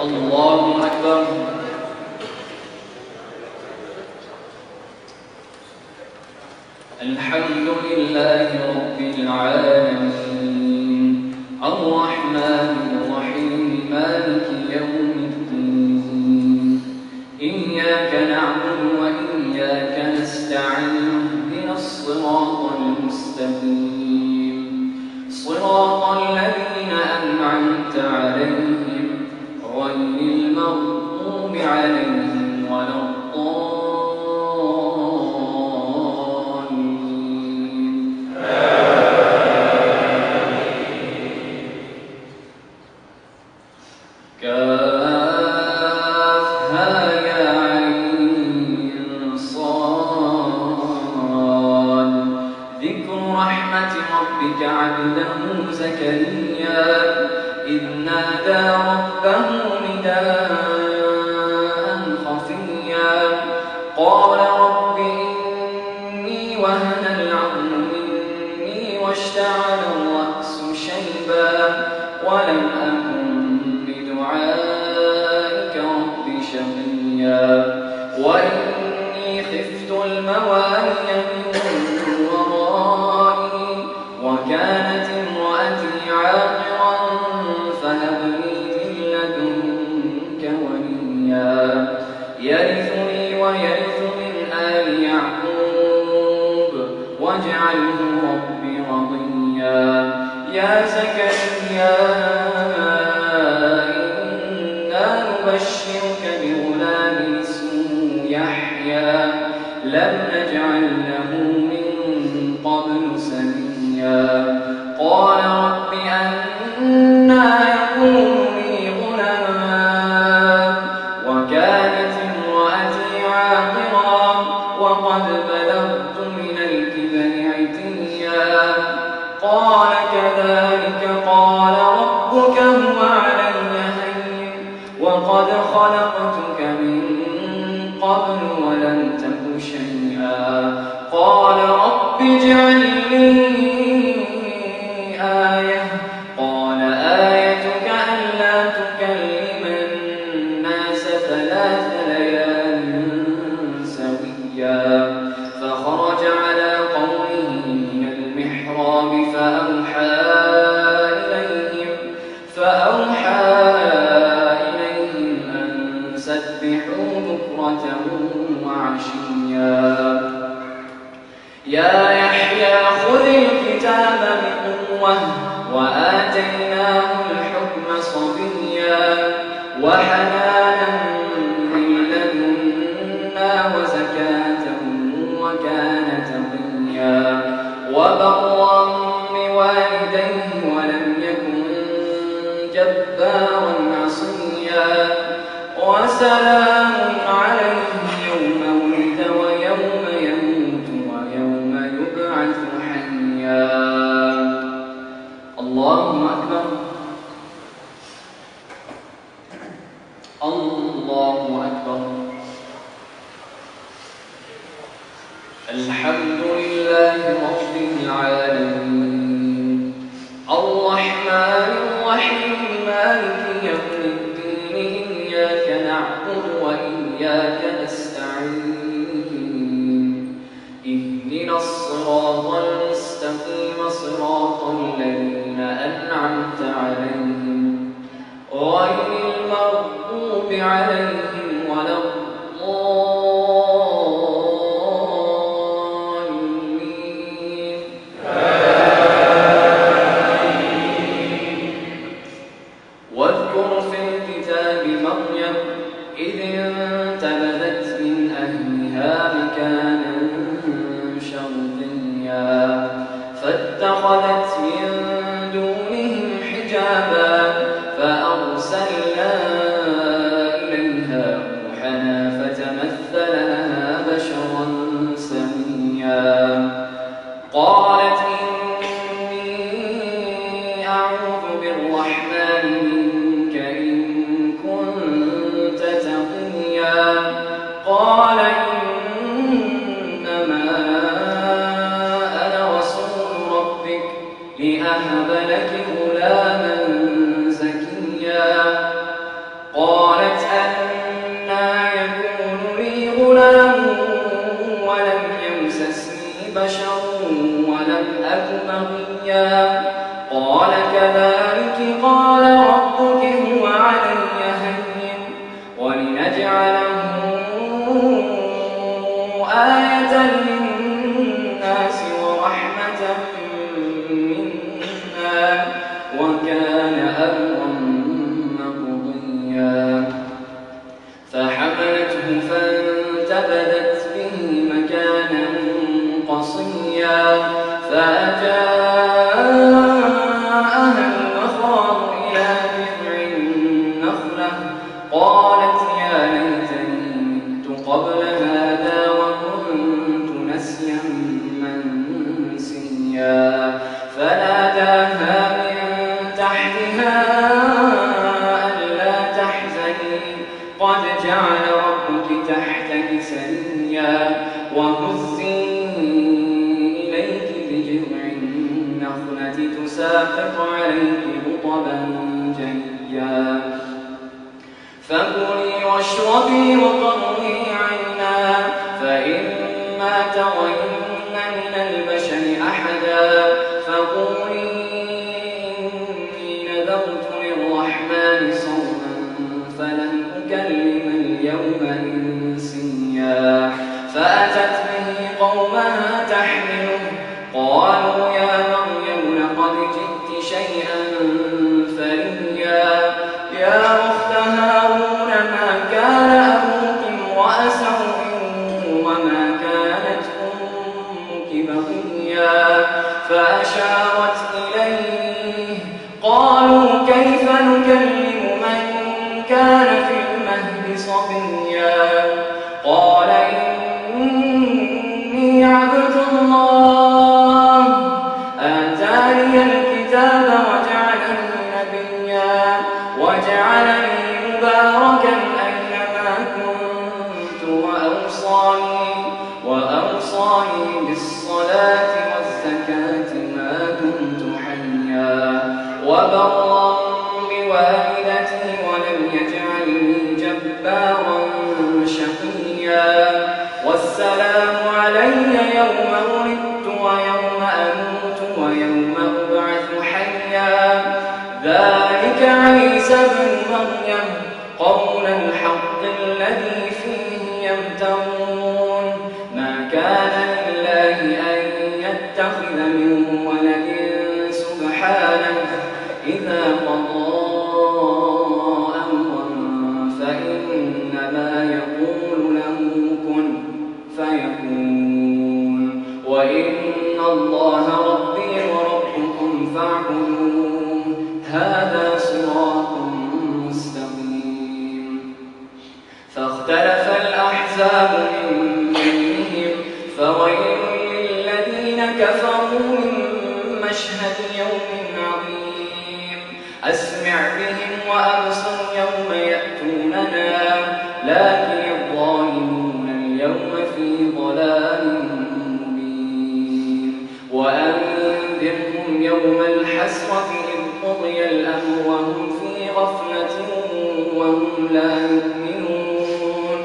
الله أكبر. الحمد لله رب العالمين الرحمن الرحيم مالك يوم الدين إياك نعبد وإياك نستعين اهدنا الصراط المستقيم صراط الذين أنعمت عليهم غير المغضوب عليهم ولا الضالين. كافها يا عين صاد ذكر رحمة ربك عبده زكريا إذ نادى ربه نداء خفيا قال رب إني وهن العظم مني واشتعل الرأس شيبا ولم أكن بدعائك رب شقيا وإني خفت الموالي من ورائي وكانت امرأتي عاقرا فهب لي من لدنك وليا يرثني ويرث من آل يعقوب واجعله رب رضيا يا زكريا إنا نبشرك بغلام اسمه يحيى لم نجعل له من قبل سميا قال رب أنى يكون لي غلام وكانت امرأتي عاقرا وقد بلغت من الكبر عتيا قال كذلك قال ربك هو علي هين وقد خلقتك من قبل ولم تك شيئا قال رب اجعل لي آية قال آيتك ألا تكلم الناس 3 ليال سويا فخرج على قومه من المحراب فأوحى إليهم أن سبحوا بكرة وعشيا يا يحيى خذ الكتاب بقوة وآتيناه الحكم صبيا وحنانا من لدنا وزكاة وكان تقيا وبرا بوالديه ولم يكن جبارا عصيا وسلام عليه يوم ولد ويوم يموت ويوم يبعث حيا. الله أكبر. الله أكبر. الحمد لله رب العالمين الرحمن الرحيم مالك يوم الدين إياك نعبد وإياك نستعين اهدنا الصراط المستقيم صراط الذين أنعمت عليهم غير المغضوب عليهم ولا الضالين. واذكر في الكتاب مريم إذ انتبذت من أهلها مكانا شرقيا فاتخذت من دونهم حجابا فأرسلنا إليها روحنا فتمثل لها بشرا سويا قالت إني أعوذ بالرحمن منك إن كنت تقيا قال إنما أنا رسول ربك لأهب لك غلاما زكيا قال قال كذلك قال ربك هو علي هين ولنجعله آية للناس ورحمة منا وكان أمرا مقضيا فحملته فانتبذت به مكانا قصيا فأجاءها المخاض إلى جذع النخلة قالت يا ليتني مت قبل هذا وكنت نسيا منسيا فناداها من تحتها ألا تحزني قد جعل ربك تحتك سريا وهزي إليك بجذع النخلة تساقط عليك رطبا جنيا فكلي واشربي وقري عينا فإما ترين من البشر أحدا فقولي إني نذرت للرحمن صوما فلن أكلم اليوم إنسيا فأتت به قومها تحمله قالوا يا مريم لقد جئت شيئا فريا يا أخت هارون ما كان أبوك امرأ سوء وما كانت أمك بغيا فأشارت إليه قالوا كيف نكلم من كان في المهد صبيا قال إني عبد الله آتاني الكتاب وجعلني نبيا وجعلني مباركا أينما كنت وأوصاني بالصلاة والزكاة ما دمت حيا وبرا بوالدتي ولم يجعلني جبارا شقيا والسلام علي يوم ولدت ويوم أموت ويوم أبعث حيا ذلك عيسى ابن مريم قول الحق الذي فيه يمترون ما كان لله أن يتخذ من ولد سبحانه إذا قضى أمرا فإنما يقول له كن فيكون وإن الله ربي وربكم فاعبدوه هذا صراط مستقيم فاختلف الأحزاب من بينهم فويل للذين كفروا من مشهد يوم عظيم أسمع بهم وأبصر يوم يأتوننا لكن الظالمون اليوم في ضلال مبين وأنذرهم يوم الحسرة إذ قضي الأمر وهم في غفلة وهم لا يؤمنون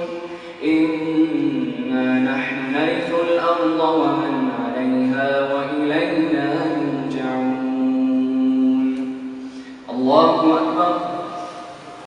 إنا نحن نرث الأرض ومن عليها وإلينا يرجعون الله أكبر